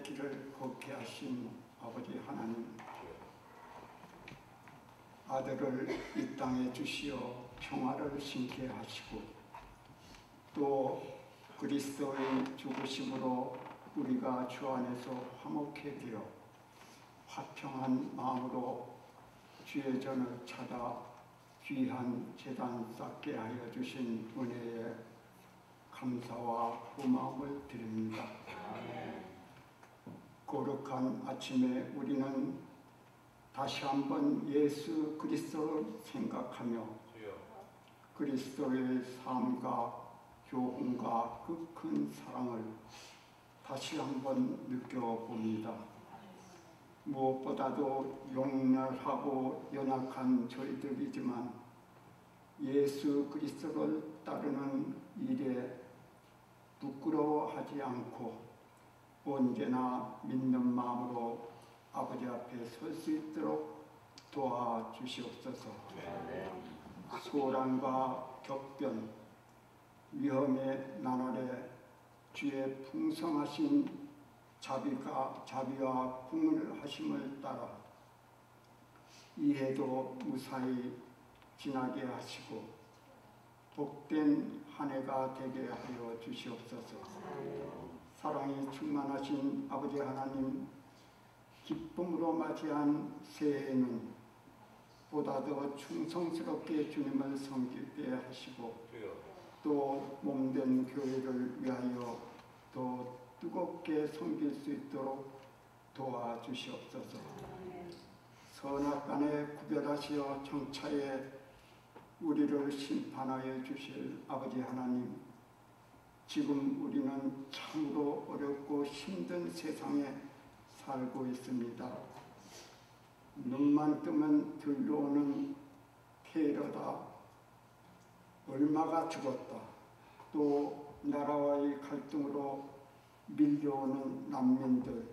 평화의 길을 걷게 하신 아버지 하나님, 아들을 이 땅에 주시어 평화를 심게 하시고 또 그리스도의 죽으심으로 우리가 주 안에서 화목해 되어 화평한 마음으로 주의 전을 찾아 귀한 제단 쌓게 하여 주신 은혜에 감사와 고마움을 드립니다. 거룩한 아침에 우리는 다시 한번 예수 그리스도를 생각하며 그리스도의 삶과 교훈과 그 큰 사랑을 다시 한번 느껴봅니다. 무엇보다도 용렬하고 연약한 저희들이지만 예수 그리스도를 따르는 일에 부끄러워하지 않고 언제나 믿는 마음으로 아버지 앞에 설 수 있도록 도와주시옵소서. 소란과 격변, 위험의 나날에 주의 풍성하신 자비와 풍물하심을 따라 이 해도 무사히 지나게 하시고 복된 한 해가 되게 하여 주시옵소서. 사랑이 충만하신 아버지 하나님, 기쁨으로 맞이한 새해에는 보다 더 충성스럽게 주님을 섬기게 하시고 또 몸된 교회를 위하여 더 뜨겁게 섬길 수 있도록 도와주시옵소서. 선악간에 구별하시어 정차에 우리를 심판하여 주실 아버지 하나님, 지금 우리는 참으로 어렵고 힘든 세상에 살고 있습니다. 눈만 뜨면 들려오는 테러다, 얼마가 죽었다, 또 나라와의 갈등으로 밀려오는 난민들,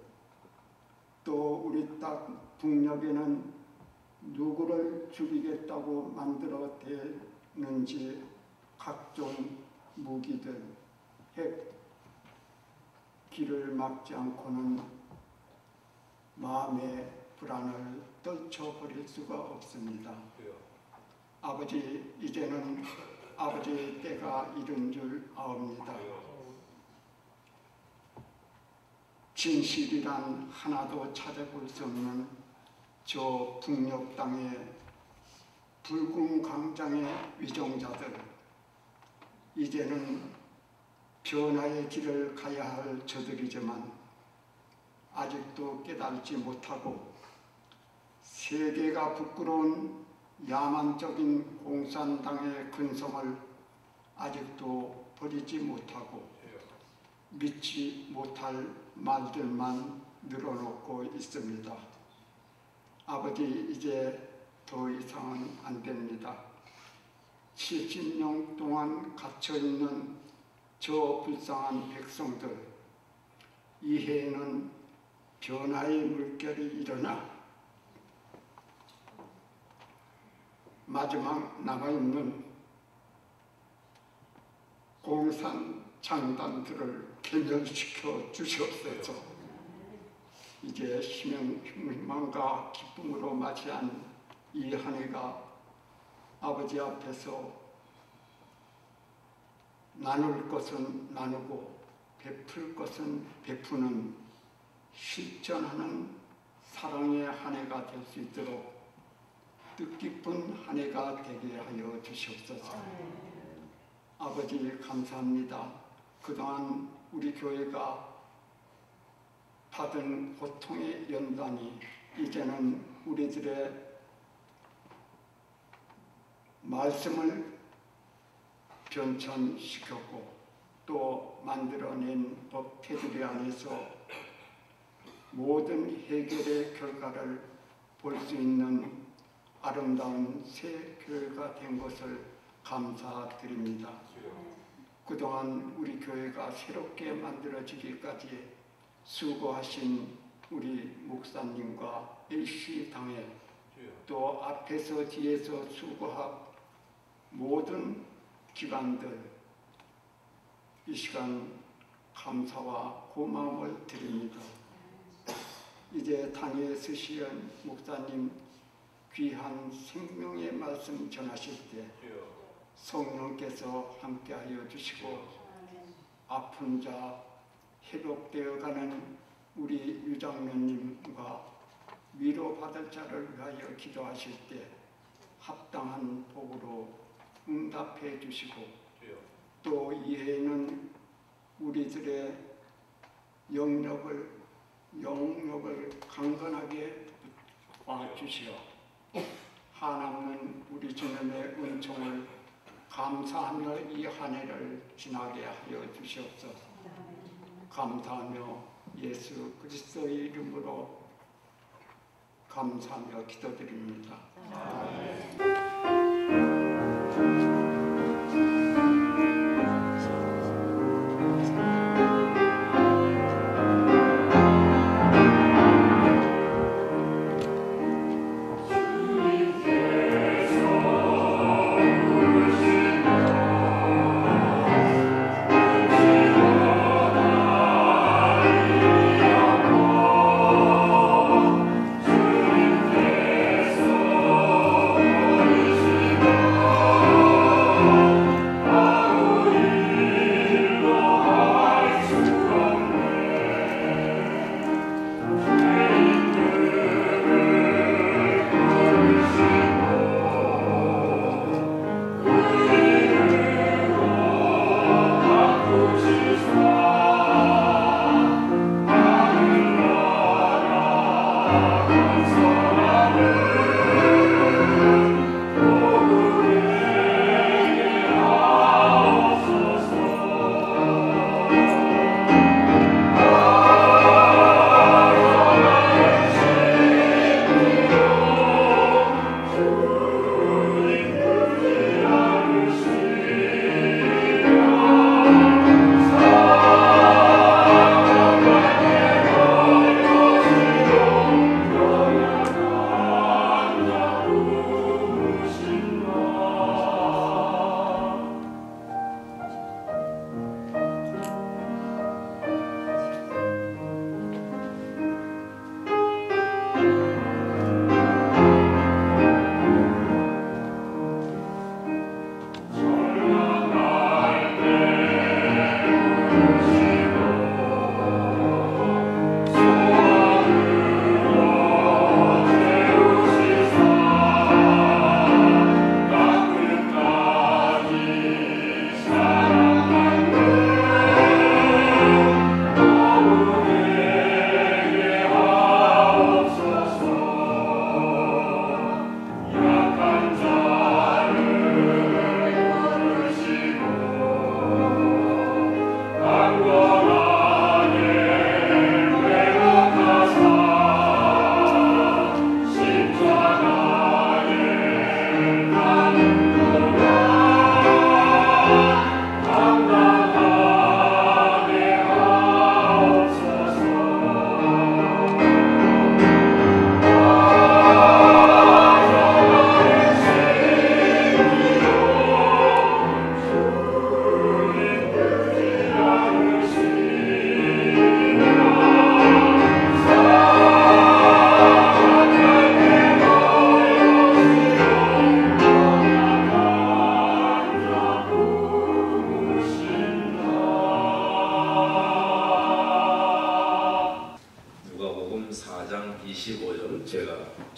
또 우리 땅 북녘에는 누구를 죽이겠다고 만들어대는지 각종 무기들, 핵, 길을 막지 않고는 마음의 불안을 떨쳐버릴 수가 없습니다. 아버지, 이제는 아버지의 때가 이른 줄 아옵니다. 진실이란 하나도 찾아볼 수 없는 저 북녘 땅의 붉은 광장의 위정자들, 이제는 변화의 길을 가야 할 저들이지만 아직도 깨달지 못하고 세계가 부끄러운 야만적인 공산당의 근성을 아직도 버리지 못하고 믿지 못할 말들만 늘어놓고 있습니다. 아버지, 이제 더 이상은 안 됩니다. 70년 동안 갇혀있는 저 불쌍한 백성들, 이 해에는 변화의 물결이 일어나 마지막 남아있는 공산 장단들을 괴멸시켜 주시옵소서. 이제 희망과 기쁨으로 맞이한 이 한 해가 아버지 앞에서 나눌 것은 나누고 베풀 것은 베푸는 실천하는 사랑의 한 해가 될 수 있도록 뜻깊은 한 해가 되게 하여 주시옵소서. 아버지, 감사합니다. 그동안 우리 교회가 받은 고통의 연단이 이제는 우리들의 말씀을 변천시켰고 또 만들어낸 법 테두리 안에서 모든 해결의 결과를 볼 수 있는 아름다운 새 교회가 된 것을 감사드립니다. 그동안 우리 교회가 새롭게 만들어지기까지 수고하신 우리 목사님과 일시당회, 또 앞에서 뒤에서 수고한 모든 기관들, 이 시간 감사와 고마움을 드립니다. 이제 단위에 서시은 목사님 귀한 생명의 말씀 전하실 때 성령께서 함께하여 주시고 아픈 자 회복되어가는 우리 유장로님과 위로받을 자를 위하여 기도하실 때 합당한 복으로 응답해 주시고 또 이해는 우리들의 영역을 강건하게 봐주시어 한없는 우리 주님의 은총을 감사하며 이 한 해를 지나게 하여 주시옵소서. 감사하며 예수 그리스도의 이름으로 감사하며 기도드립니다.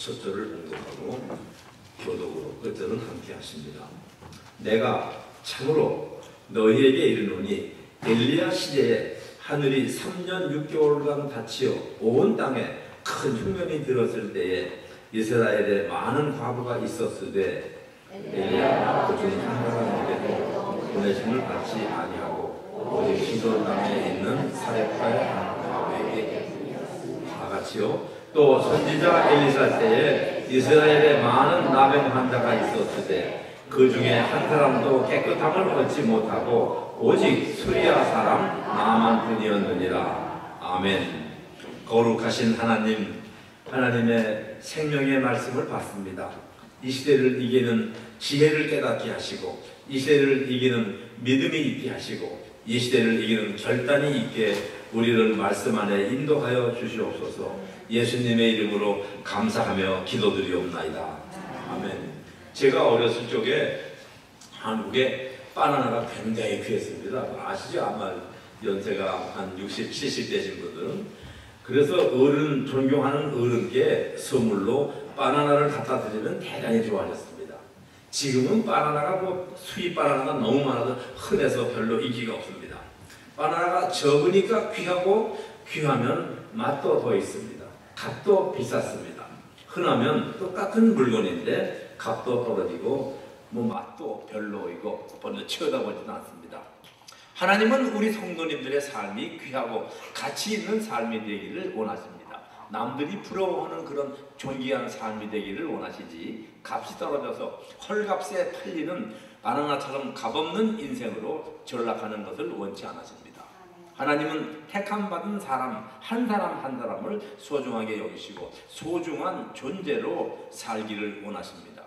첫 절을 봉독하고 교독으로 끝절은 함께 하십니다. 내가 참으로 너희에게 이르노니 엘리야 시대에 하늘이 3년 6개월간 닫히어 온 땅에 큰 흉년이 들었을 때에 이스라엘에 많은 과부가 있었으되 엘리야 그중 한 사람에게도 보내심을 받지 아니하고 오직 시돈 땅에 있는 사렙과의 한 과부에게 다같이요. 또 선지자 엘리사 때에 이스라엘에 많은 나병 환자가 있었으되 그 중에 한 사람도 깨끗함을 얻지 못하고 오직 수리아 사람 나만뿐이었느니라. 아멘. 거룩하신 하나님, 하나님의 생명의 말씀을 받습니다. 이 시대를 이기는 지혜를 깨닫게 하시고 이 시대를 이기는 믿음이 있게 하시고 이 시대를 이기는 결단이 있게 우리를 말씀 안에 인도하여 주시옵소서. 예수님의 이름으로 감사하며 기도드리옵나이다. 아멘. 제가 어렸을 적에 한국에 바나나가 굉장히 귀했습니다. 아시죠? 아마 연세가 한 60, 70 되신 분들은. 그래서 어른, 존경하는 어른께 선물로 바나나를 갖다 드리면 대단히 좋아하셨습니다. 지금은 바나나가 수입 바나나가 너무 많아서 흔해서 별로 인기가 없습니다. 바나나가 적으니까 귀하고 귀하면 맛도 더 있습니다. 값도 비쌌습니다. 흔하면 똑같은 물건인데 값도 떨어지고 맛도 별로이고 별로 쳐다보지도 않습니다. 하나님은 우리 성도님들의 삶이 귀하고 가치 있는 삶이 되기를 원하십니다. 남들이 부러워하는 그런 존귀한 삶이 되기를 원하시지, 값이 떨어져서 헐값에 팔리는 바나나처럼 값없는 인생으로 전락하는 것을 원치 않으십니다. 하나님은 택함받은 사람 한 사람을 소중하게 여기시고 소중한 존재로 살기를 원하십니다.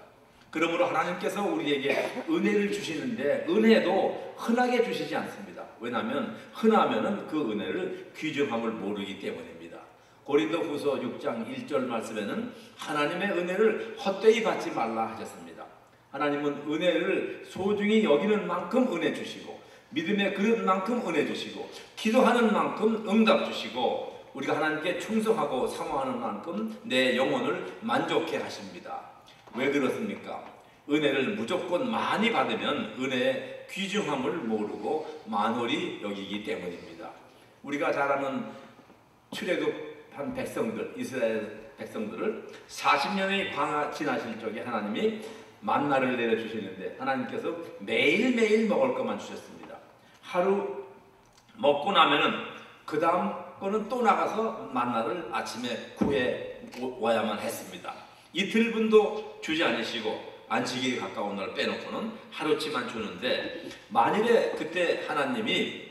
그러므로 하나님께서 우리에게 은혜를 주시는데 은혜도 흔하게 주시지 않습니다. 왜냐하면 흔하면 그 은혜를 귀중함을 모르기 때문입니다. 고린도후서 6장 1절 말씀에는 하나님의 은혜를 헛되이 받지 말라 하셨습니다. 하나님은 은혜를 소중히 여기는 만큼 은혜 주시고, 믿음의 그릇만큼 은혜 주시고, 기도하는 만큼 응답 주시고, 우리가 하나님께 충성하고 사모하는 만큼 내 영혼을 만족해 하십니다. 왜 그렇습니까? 은혜를 무조건 많이 받으면 은혜의 귀중함을 모르고 만홀히 여기기 때문입니다. 우리가 잘 아는 출애굽한 백성들, 이스라엘 백성들을 40년의 광야 지나실 적에 하나님이 만나를 내려주시는데 하나님께서 매일매일 먹을 것만 주셨습니다. 하루 먹고 나면은 그 다음 거는 또 나가서 만나를 아침에 구해 와야만 했습니다. 이틀분도 주지 않으시고 안식일이 가까운 날 빼놓고는 하루치만 주는데, 만일에 그때 하나님이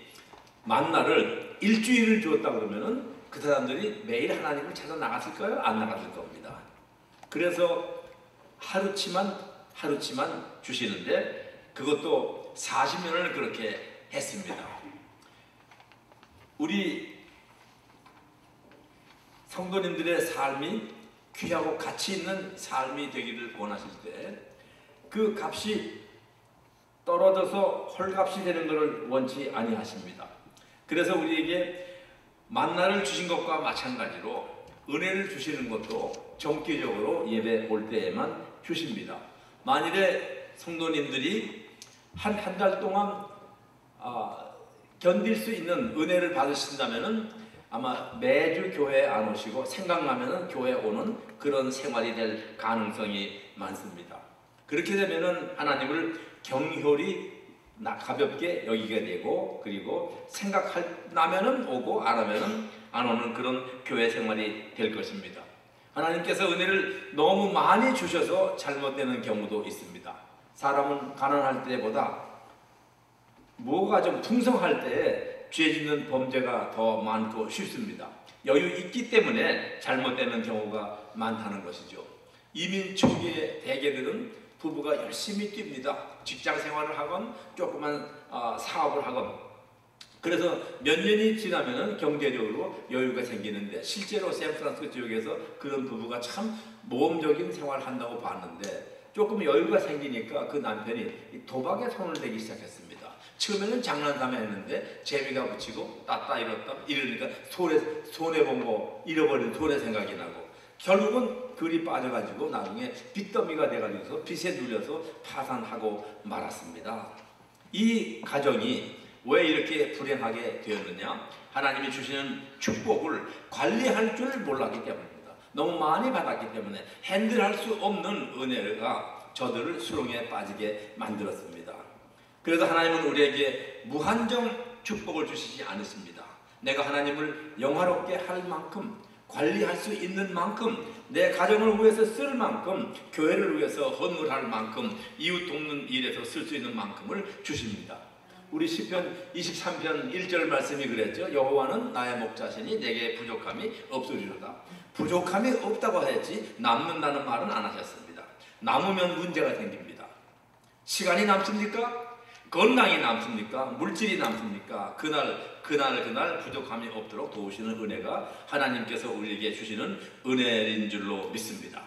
만나를 일주일을 주었다 그러면은 그 사람들이 매일 하나님을 찾아 나갔을까요? 안 나갔을 겁니다. 그래서 하루치만 주시는데 그것도 40년을 그렇게 했습니다. 우리 성도님들의 삶이 귀하고 가치 있는 삶이 되기를 원하실 때 그 값이 떨어져서 헐값이 되는 것을 원치 아니하십니다. 그래서 우리에게 만나를 주신 것과 마찬가지로 은혜를 주시는 것도 정기적으로 예배 올 때에만 주십니다. 만일에 성도님들이 한 달 동안 견딜 수 있는 은혜를 받으신다면은 아마 매주 교회에 안 오시고 생각나면은 교회에 오는 그런 생활이 될 가능성이 많습니다. 그렇게 되면은 하나님을 경홀히 가볍게 여기게 되고, 그리고 생각나면은 오고 안 하면은 안 오는 그런 교회 생활이 될 것입니다. 하나님께서 은혜를 너무 많이 주셔서 잘못되는 경우도 있습니다. 사람은 가난할 때보다 뭐가 좀 풍성할 때 죄 짓는 범죄가 더 많고 쉽습니다. 여유 있기 때문에 잘못되는 경우가 많다는 것이죠. 이민 초기의 대개들은 부부가 열심히 뜁니다. 직장 생활을 하건 조그만 사업을 하건. 그래서 몇 년이 지나면 경제적으로 여유가 생기는데, 실제로 샌프란시스코 지역에서 그런 부부가 참 모험적인 생활을 한다고 봤는데, 조금 여유가 생기니까 그 남편이 도박에 손을 대기 시작했습니다. 처음에는 장난삼아 했는데 재미가 붙이고 땄다 이러니까 손해본 거, 잃어버린 손해 생각이 나고, 결국은 글이 빠져가지고 나중에 빚더미가 돼가지고서 빚에 눌려서 파산하고 말았습니다. 이 가정이 왜 이렇게 불행하게 되었느냐? 하나님이 주시는 축복을 관리할 줄 몰랐기 때문입니다. 너무 많이 받았기 때문에 핸들할 수 없는 은혜가 저들을 수렁에 빠지게 만들었습니다. 그래서 하나님은 우리에게 무한정 축복을 주시지 않으십니다. 내가 하나님을 영화롭게 할 만큼, 관리할 수 있는 만큼, 내 가정을 위해서 쓸 만큼, 교회를 위해서 헌물할 만큼, 이웃 돕는 일에서 쓸 수 있는 만큼을 주십니다. 우리 시편 23편 1절 말씀이 그랬죠. 여호와는 나의 목자시니 내게 부족함이 없으리로다. 부족함이 없다고 했지 남는다는 말은 안 하셨습니다. 남으면 문제가 생깁니다. 시간이 남습니까? 건강이 남습니까? 물질이 남습니까? 그날 그날 부족함이 없도록 도우시는 은혜가 하나님께서 우리에게 주시는 은혜인 줄로 믿습니다.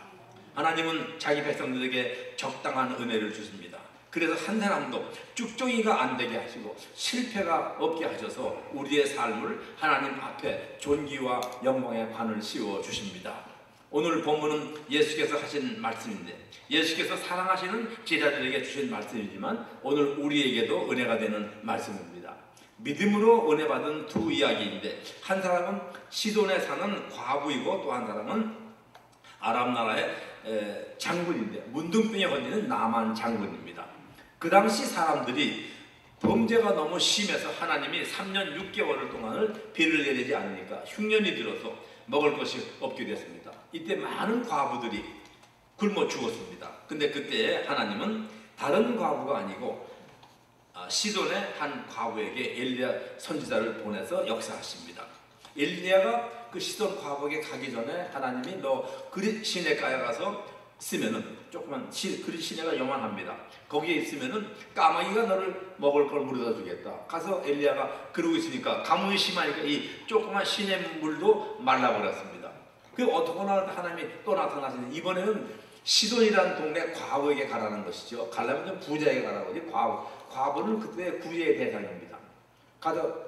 하나님은 자기 백성들에게 적당한 은혜를 주십니다. 그래서 한 사람도 쭉정이가 안 되게 하시고 실패가 없게 하셔서 우리의 삶을 하나님 앞에 존귀와 영광의 관을 씌워 주십니다. 오늘 본문은 예수께서 하신 말씀인데, 예수께서 사랑하시는 제자들에게 주신 말씀이지만 오늘 우리에게도 은혜가 되는 말씀입니다. 믿음으로 은혜 받은 두 이야기인데, 한 사람은 시돈에 사는 과부이고 또 한 사람은 아람 나라의 장군인데, 문둥병에 걸리는 나만 장군입니다. 그 당시 사람들이 범죄가 너무 심해서 하나님이 3년 6개월 동안을 비를 내리지 않으니까 흉년이 들어서 먹을 것이 없게 됐습니다. 이때 많은 과부들이 굶어 죽었습니다. 근데 그때 하나님은 다른 과부가 아니고 시돈의 한 과부에게 엘리야 선지자를 보내서 역사하십니다. 엘리야가 그 시돈 과부에게 가기 전에 하나님이 너 그릿 시내가에 가서 있으면은, 조그만 그릿 시내가 요만합니다. 거기에 있으면은 까마귀가 너를 먹을 걸 물어다 주겠다. 가서 엘리야가 그러고 있으니까 가뭄이 심하니까 이 조그만 시내 물도 말라버렸습니다. 그 어떡하나 하나님이 또 나타나시는, 이번에는 시돈이라는 동네 과부에게 가라는 것이죠. 가려면 부자에게 가라고 하지, 과부는 그때 구제의 대상입니다. 가서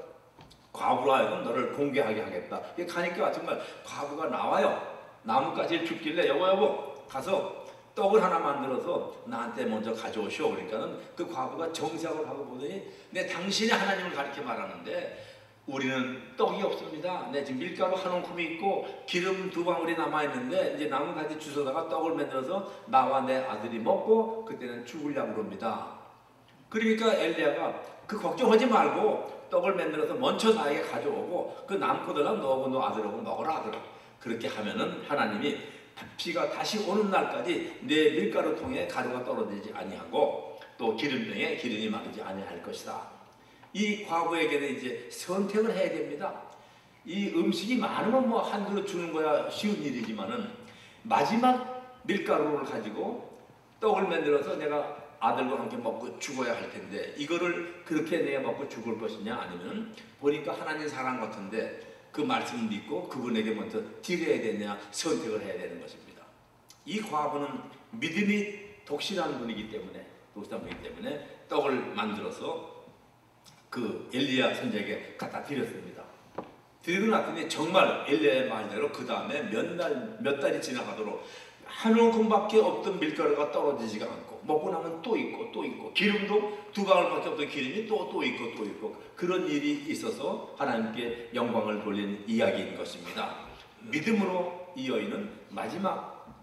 과부로 하여금 너를 공개하게 하겠다. 가니까 정말 과부가 나와요. 나뭇가지를 줍길래 여보 가서 떡을 하나 만들어서 나한테 먼저 가져오시오. 그러니까는 그 과부가 정색을 하고 보더니, 내 당신이 하나님을 가리켜 말하는데 우리는 떡이 없습니다. 내 지금 밀가루 한 움큼이 있고 기름 2방울이 남아있는데 이제 나뭇가지 주워다가 떡을 만들어서 나와 내 아들이 먹고 그때는 죽으려고 그럽니다. 그러니까 엘리야가 그 걱정하지 말고 떡을 만들어서 먼저 나에게 가져오고 그 남고 들어가면 너하고 너 아들하고 먹으라 하더라. 그렇게 하면은 하나님이 비가 다시 오는 날까지 내 밀가루통에 가루가 떨어지지 아니하고 또 기름병에 기름이 마르지 아니할 것이다. 이 과부에게는 이제 선택을 해야 됩니다. 이 음식이 많으면 뭐 한 그릇 주는 거야 쉬운 일이지만은 마지막 밀가루를 가지고 떡을 만들어서 내가 아들과 함께 먹고 죽어야 할 텐데 이거를 그렇게 내가 먹고 죽을 것이냐, 아니면 보니까 하나님 사랑 같은데 그 말씀을 믿고 그분에게 먼저 드려야 되냐 선택을 해야 되는 것입니다. 이 과부는 믿음이 독실한 분이기 때문에 떡을 만들어서 그 엘리야 선지자에게 갖다 드렸습니다. 드리고 났더니 정말 엘리야의 말대로 그 다음에 몇 달이 지나가도록 한 움큼밖에 없던 밀가루가 떨어지지가 않고 먹고 나면 또 있고 기름도 2방울밖에 없던 기름이 또 있고 그런 일이 있어서 하나님께 영광을 돌린 이야기인 것입니다. 믿음으로 이 여인은 마지막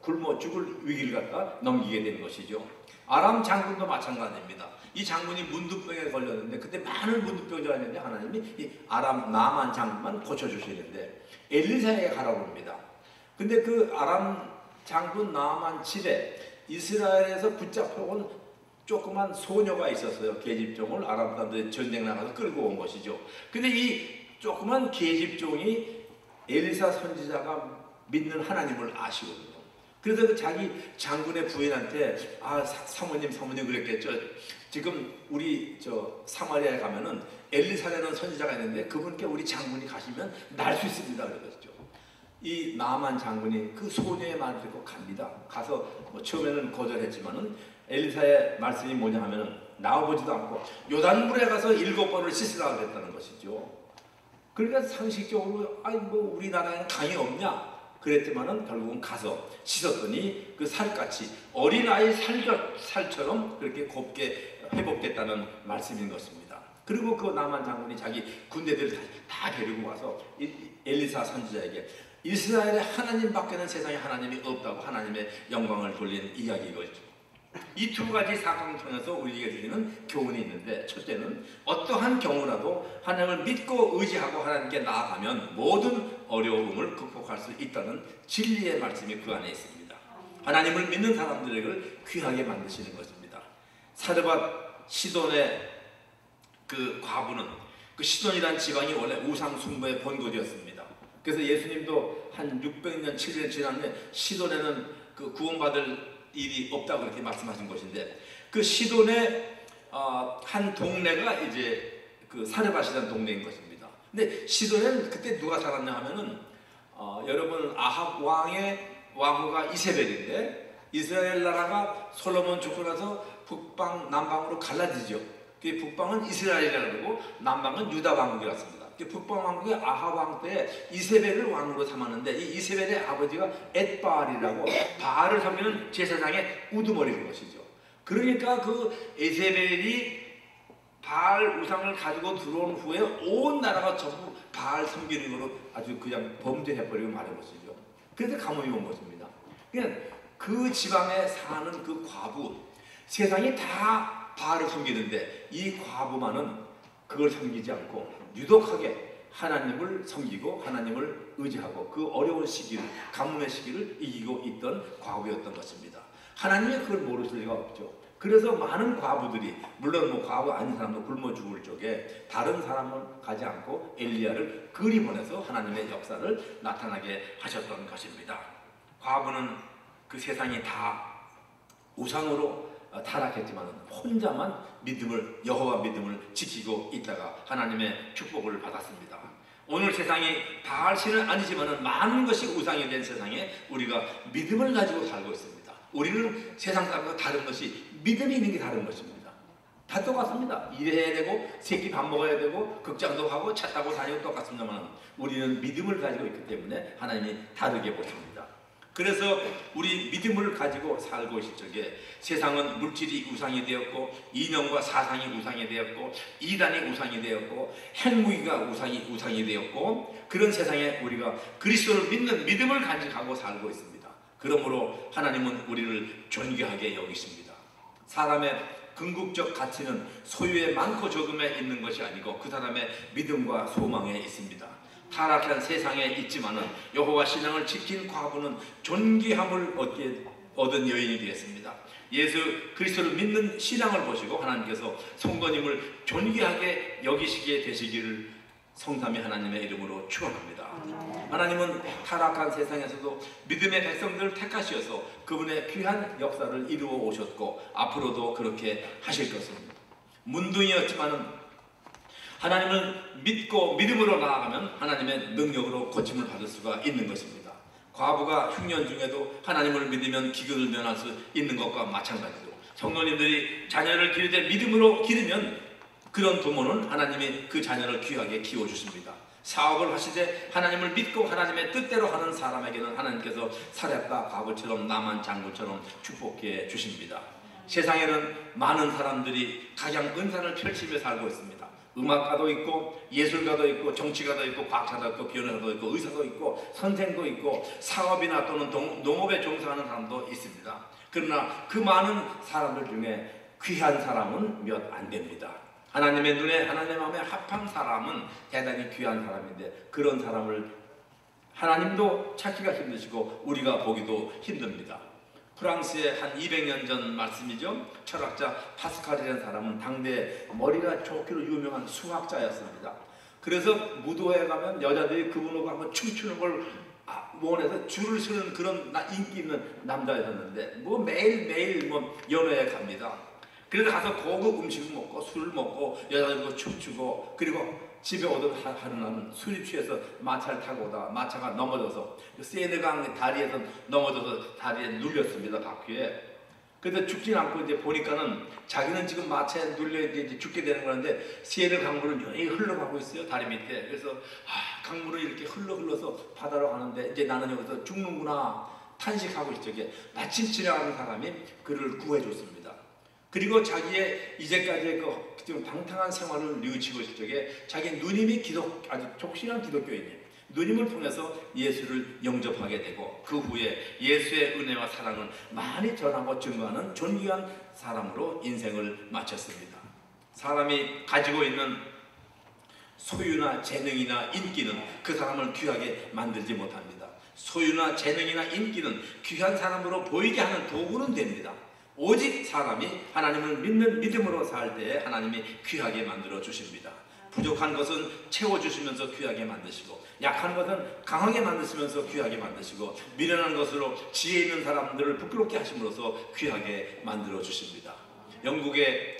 굶어 죽을 위기를 갖다 넘기게 된 것이죠. 아람 장군도 마찬가지입니다. 이 장군이 문둥병에 걸렸는데 그때 많은 문둥병자가 있는데 하나님이 이 아람 나만 장군만 고쳐주시는데 엘리사에게 가라고 합니다. 근데 그 아람 장군 나만 집에 이스라엘에서 붙잡혀온 조그만 소녀가 있었어요. 계집종을 아람 사람들이 전쟁 나가서 끌고 온 것이죠. 근데 이 조그만 계집종이 엘리사 선지자가 믿는 하나님을 아시거든요. 그래서 그 자기 장군의 부인한테 사모님 그랬겠죠. 지금 우리 사마리아에 가면은 엘리사라는 선지자가 있는데 그분께 우리 장군이 가시면 날 수 있습니다. 그랬죠. 이 나만 장군이 그 소녀의 말을 듣고 갑니다. 가서 처음에는 거절했지만은 엘리사의 말씀이 뭐냐 하면은 나와보지도 않고 요단물에 가서 7번을 씻으라고 그랬다는 것이죠. 그러니까 상식적으로 우리나라에는 강이 없냐 그랬지만은 결국은 가서 씻었더니 그 살같이 어린아이 살처럼 그렇게 곱게 회복됐다는 말씀인 것입니다. 그리고 그 나만 장군이 자기 군대들을 다 데리고 와서 엘리사 선지자에게 이스라엘의 하나님밖에는 세상에 하나님이 없다고 하나님의 영광을 돌린 이야기이거죠. 이 두 가지 사건을 통해서 우리에게 주시는 교훈이 있는데, 첫째는 어떠한 경우라도 하나님을 믿고 의지하고 하나님께 나아가면 모든 어려움을 극복할 수 있다는 진리의 말씀이 그 안에 있습니다. 하나님을 믿는 사람들을 귀하게 만드시는 것입니다. 사르밧 시돈의 그 과부는 그 시돈이라는 지방이 원래 우상 숭배의 본거지였습니다. 그래서 예수님도 한 600년 700년 지났는데 시돈에는 그 구원받을 일이 없다고 그렇게 말씀하신 것인데, 그 시돈의 한 동네가 이제 그 사르밧이라는 동네인 것입니다. 근데 시돈에는 그때 누가 살았냐 하면은 여러분 아합 왕의 왕후가 이세벨인데 이스라엘 나라가 솔로몬 죽고 나서 북방 남방으로 갈라지죠. 그 북방은 이스라엘이라고 그러고 남방은 유다 왕국이었습니다. 북방 왕국의 아합 왕 때 이세벨을 왕으로 삼았는데 이 이세벨의 아버지가 엣바알이라고 바알을 섬기는 제사장의 우두머리인 것이죠. 그러니까 그 이세벨이 바알 우상을 가지고 들어온 후에 온 나라가 전부 바알 섬기는 거로 아주 그냥 범죄해버리고 말한 것이죠. 그래서 가뭄이 온 것입니다. 그러니까 그 지방에 사는 그 과부, 세상이 다 바알을 섬기는데 이 과부만은 그걸 섬기지 않고 유독하게 하나님을 섬기고 하나님을 의지하고 그 어려운 시기를, 가뭄의 시기를 이기고 있던 과부였던 것입니다. 하나님이 그걸 모르실 리가 없죠. 그래서 많은 과부들이, 물론 뭐 과부 아닌 사람도 굶어 죽을 적에 다른 사람을 가지 않고 엘리야를 그리 보내서 하나님의 역사를 나타나게 하셨던 것입니다. 과부는 그 세상이 다 우상으로 타락했지만 혼자만 여호와 믿음을 지키고 있다가 하나님의 축복을 받았습니다. 오늘 세상이 바알 신은 아니지만 많은 것이 우상이 된 세상에 우리가 믿음을 가지고 살고 있습니다. 우리는 세상 사람과 다른 것이 믿음이 있는 게 다른 것입니다. 다 똑같습니다. 일해야 되고 새끼 밥 먹어야 되고 극장도 가고 차 타고 다니고 똑같습니다만 우리는 믿음을 가지고 있기 때문에 하나님이 다르게 보십니다. 그래서 우리 믿음을 가지고 살고 있을 적에 세상은 물질이 우상이 되었고 이념과 사상이 우상이 되었고 이단이 우상이 되었고 핵무기가 우상이 되었고 그런 세상에 우리가 그리스도를 믿는 믿음을 간직하고 살고 있습니다. 그러므로 하나님은 우리를 존귀하게 여기십니다. 사람의 궁극적 가치는 소유의 많고 적음에 있는 것이 아니고 그 사람의 믿음과 소망에 있습니다. 타락한 세상에 있지만은 여호와 신앙을 지킨 과부는 존귀함을 얻은 여인이 되었습니다. 예수 그리스도를 믿는 신앙을 보시고 하나님께서 성도님을 존귀하게 여기시게 되시기를 성삼위 하나님의 이름으로 축원합니다. 하나님은 타락한 세상에서도 믿음의 백성들을 택하셔서 그분의 귀한 역사를 이루어 오셨고 앞으로도 그렇게 하실 것입니다. 문둥이였지만은 하나님을 믿고 믿음으로 나아가면 하나님의 능력으로 고침을 받을 수가 있는 것입니다. 과부가 흉년 중에도 하나님을 믿으면 기근을 면할 수 있는 것과 마찬가지로 성도님들이 자녀를 기를 때 믿음으로 기르면 그런 부모는 하나님이 그 자녀를 귀하게 키워주십니다. 사업을 하실 때 하나님을 믿고 하나님의 뜻대로 하는 사람에게는 하나님께서 사렙과 과부처럼 나만 장군처럼 축복해 주십니다. 세상에는 많은 사람들이 각양 은사를 펼치며 살고 있습니다. 음악가도 있고 예술가도 있고 정치가도 있고 과학자도 있고 변호사도 있고 의사도 있고 선생도 있고 사업이나 또는 농업에 종사하는 사람도 있습니다. 그러나 그 많은 사람들 중에 귀한 사람은 몇 안 됩니다. 하나님의 눈에 하나님의 마음에 합한 사람은 대단히 귀한 사람인데 그런 사람을 하나님도 찾기가 힘드시고 우리가 보기도 힘듭니다. 프랑스의 한 200년 전 말씀이죠. 철학자 파스칼이라는 사람은 당대 머리가 좋기로 유명한 수학자였습니다. 그래서 무도회에 가면 여자들이 그분하고 한번 춤추는 걸 원해서 줄을 서는 그런 인기 있는 남자였는데 뭐 매일매일 뭐 연회에 갑니다. 그래서 가서 고급 음식을 먹고 술을 먹고 여자들과 춤추고 그리고 집에 오던 하는 날은 술이 취해서 마차를 타고 오다가 마차가 넘어져서 세네강 다리에서 넘어져서 다리에 눌렸습니다. 바퀴에. 그래서 죽진 않고 이제 보니까는 자기는 지금 마차에 눌려 이제 죽게 되는 건데 세네 강물은 여기 흘러가고 있어요. 다리 밑에. 그래서 강물은 이렇게 흘러서 바다로 가는데 이제 나는 여기서 죽는구나 탄식하고 있죠. 마침 지나가는 사람이 그를 구해줬습니다. 그리고 자기의 이제까지의 그 방탕한 생활을 뉘우치고 있을 적에 자기 누님이 아주 족실한 기독교인이에요. 누님을 통해서 예수를 영접하게 되고 그 후에 예수의 은혜와 사랑을 많이 전하고 증거하는 존귀한 사람으로 인생을 마쳤습니다. 사람이 가지고 있는 소유나 재능이나 인기는 그 사람을 귀하게 만들지 못합니다. 소유나 재능이나 인기는 귀한 사람으로 보이게 하는 도구는 됩니다. 오직 사람이 하나님을 믿는 믿음으로 살 때에 하나님이 귀하게 만들어 주십니다. 부족한 것은 채워주시면서 귀하게 만드시고 약한 것은 강하게 만드시면서 귀하게 만드시고 미련한 것으로 지혜 있는 사람들을 부끄럽게 하심으로써 귀하게 만들어 주십니다. 영국의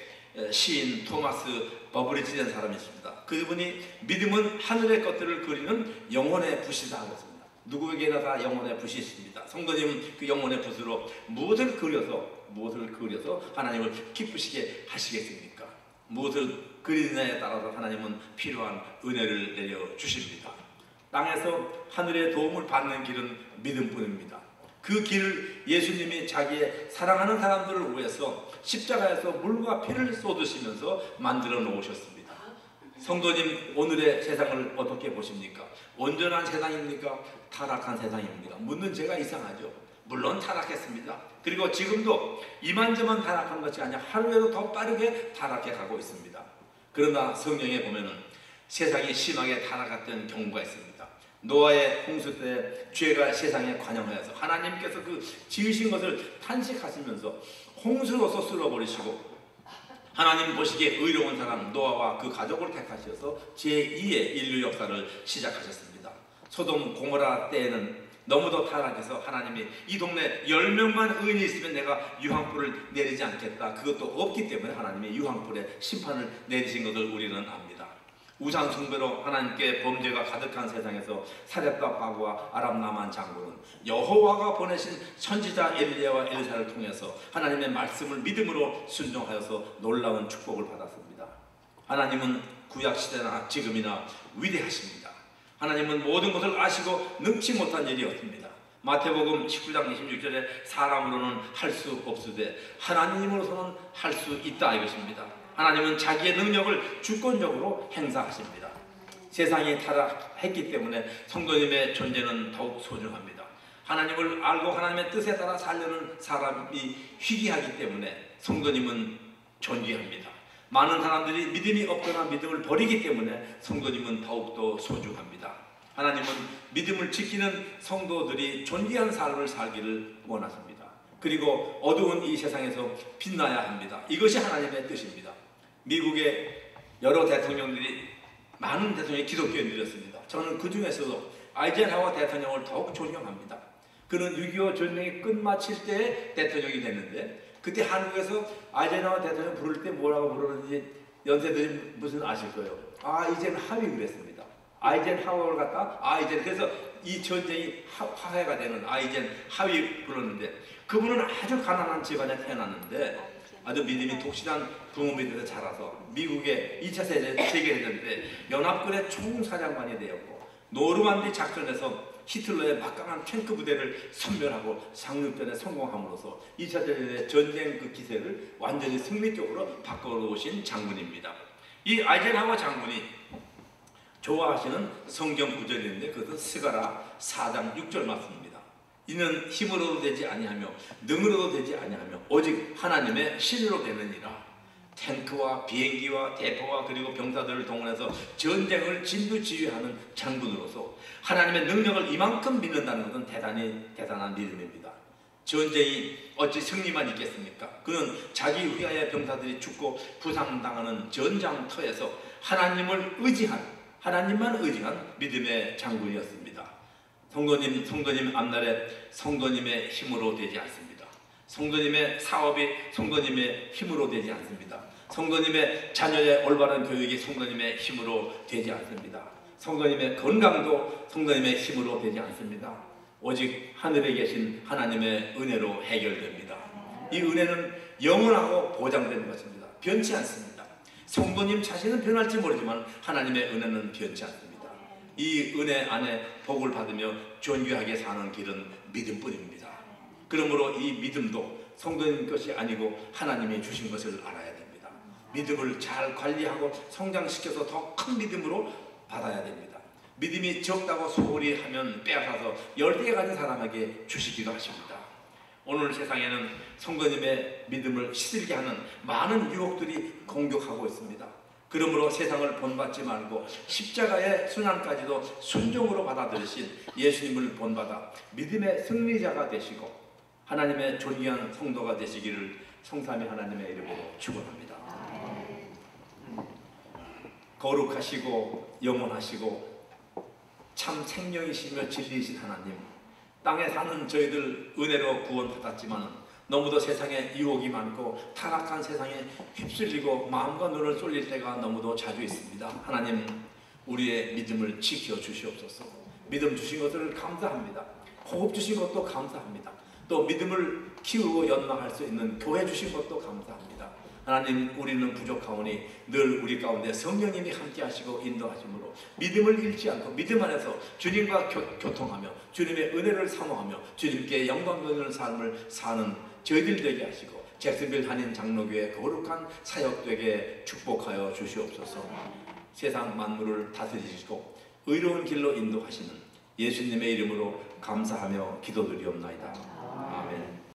시인 토마스 버버리지된 사람이 있습니다. 그분이 믿음은 하늘의 것들을 그리는 영혼의 붓이다 그랬습니다. 누구에게나 다 영혼의 붓이 있습니다. 성도님은 그 영혼의 붓으로 무엇을 그려서 하나님을 기쁘시게 하시겠습니까? 무엇을 그리느냐에 따라서 하나님은 필요한 은혜를 내려주십니다. 땅에서 하늘의 도움을 받는 길은 믿음뿐입니다. 그 길을 예수님이 자기의 사랑하는 사람들을 위해서 십자가에서 물과 피를 쏟으시면서 만들어 놓으셨습니다. 성도님, 오늘의 세상을 어떻게 보십니까? 온전한 세상입니까? 타락한 세상입니까? 묻는 제가 이상하죠. 물론 타락했습니다. 그리고 지금도 이만저만 타락한 것이 아니라 하루에도 더 빠르게 타락해 가고 있습니다. 그러나 성경에 보면은 세상이 심하게 타락했던 경우가 있습니다. 노아의 홍수 때 죄가 세상에 관영하여서 하나님께서 그 지으신 것을 탄식하시면서 홍수로서 쓸어버리시고, 하나님 보시기에 의로운 사람 노아와 그 가족을 택하셔서 제2의 인류 역사를 시작하셨습니다. 소돔 고모라 때에는 너무도 타락해서 하나님이 이 동네 10명만 의인이 있으면 내가 유황불을 내리지 않겠다, 그것도 없기 때문에 하나님이 유황불의 심판을 내리신 것을 우리는 압니다. 우상 숭배로 하나님께 범죄가 가득한 세상에서 사렙과 바구와 아람 나만 장군은 여호와가 보내신 선지자 엘리야와 엘리사를 통해서 하나님의 말씀을 믿음으로 순종하여서 놀라운 축복을 받았습니다. 하나님은 구약시대나 지금이나 위대하십니다. 하나님은 모든 것을 아시고 능치 못한 일이 없습니다. 마태복음 19장 26절에 사람으로는 할 수 없으되 하나님으로서는 할 수 있다 이것입니다. 하나님은 자기의 능력을 주권적으로 행사하십니다. 세상이 타락했기 때문에 성도님의 존재는 더욱 소중합니다. 하나님을 알고 하나님의 뜻에 따라 살려는 사람이 희귀하기 때문에 성도님은 존귀합니다. 많은 사람들이 믿음이 없거나 믿음을 버리기 때문에 성도님은 더욱더 소중합니다. 하나님은 믿음을 지키는 성도들이 존귀한 삶을 살기를 원하십니다. 그리고 어두운 이 세상에서 빛나야 합니다. 이것이 하나님의 뜻입니다. 미국의 여러 대통령들이, 많은 대통령이 기독교인들이었습니다. 저는 그 중에서도 아이젠하워 대통령을 더욱 존경합니다. 그는 6.25 전쟁이 끝마칠 때 대통령이 됐는데, 그때 한국에서 아이젠하워 대통령 부를 때 뭐라고 부르는지 연세들이 무슨 아실 거예요. 아이젠하위 그랬습니다. 아이젠하워를 갖다 그래서 이 전쟁이 화해가 되는 아이젠하위 불렀는데, 그분은 아주 가난한 집안에 태어났는데 아주 믿음이 독실한 부모님들에서 자라서 미국의 2차 세계대전 때 연합군의 총사령관이 되었고, 노르만디 작전에서 히틀러의 막강한 탱크 부대를 섬멸하고 상륙전에 성공함으로써 2차 대전의 전쟁 그 기세를 완전히 승리 쪽으로 바꿔놓으신 장군입니다. 이 아이젠하워 장군이 좋아하시는 성경 구절인데 그것은 스가랴 4장 6절 말씀입니다. 이는 힘으로도 되지 아니하며 능으로도 되지 아니하며 오직 하나님의 신으로 되느니라. 탱크와 비행기와 대포와 그리고 병사들을 동원해서 전쟁을 진두지휘하는 장군으로서 하나님의 능력을 이만큼 믿는다는 것은 대단한 믿음입니다. 전쟁이 어찌 승리만 있겠습니까? 그는 자기 위하여 병사들이 죽고 부상당하는 전장터에서 하나님만 의지한 믿음의 장군이었습니다. 성도님 앞날에 성도님의 힘으로 되지 않습니다. 성도님의 사업이 성도님의 힘으로 되지 않습니다. 성도님의 자녀의 올바른 교육이 성도님의 힘으로 되지 않습니다. 성도님의 건강도 성도님의 힘으로 되지 않습니다. 오직 하늘에 계신 하나님의 은혜로 해결됩니다. 이 은혜는 영원하고 보장되는 것입니다. 변치 않습니다. 성도님 자신은 변할지 모르지만 하나님의 은혜는 변치 않습니다. 이 은혜 안에 복을 받으며 존귀하게 사는 길은 믿음뿐입니다. 그러므로 이 믿음도 성도님 것이 아니고 하나님이 주신 것을 알아야 됩니다. 믿음을 잘 관리하고 성장시켜서 더 큰 믿음으로 받아야 됩니다. 믿음이 적다고 소홀히 하면 빼앗아서 10개 가진 사람에게 주시기도 하십니다. 오늘 세상에는 성도님의 믿음을 시들게 하는 많은 유혹들이 공격하고 있습니다. 그러므로 세상을 본받지 말고 십자가의 순환까지도 순종으로 받아들이신 예수님을 본받아 믿음의 승리자가 되시고 하나님의 존귀한 성도가 되시기를 성삼위 하나님의 이름으로 축원합니다. 거룩하시고 영원하시고 참 생명이시며 진리이신 하나님, 땅에 사는 저희들 은혜로 구원받았지만 너무도 세상에 유혹이 많고 타락한 세상에 휩쓸리고 마음과 눈을 쏠릴 때가 너무도 자주 있습니다. 하나님, 우리의 믿음을 지켜 주시옵소서. 믿음 주신 것을 감사합니다. 호흡 주신 것도 감사합니다. 또 믿음을 키우고 연망할 수 있는 교회 주신 것도 감사합니다. 하나님, 우리는 부족하오니 늘 우리 가운데 성령님이 함께 하시고 인도하심으로 믿음을 잃지 않고 믿음 안에서 주님과 교통하며 주님의 은혜를 사모하며 주님께 영광 돌리는 삶을 사는 저희들 되게 하시고 잭슨빌 한인 장로교회 거룩한 사역 되게 축복하여 주시옵소서. 세상 만물을 다스리시고 의로운 길로 인도하시는 예수님의 이름으로 감사하며 기도드리옵나이다.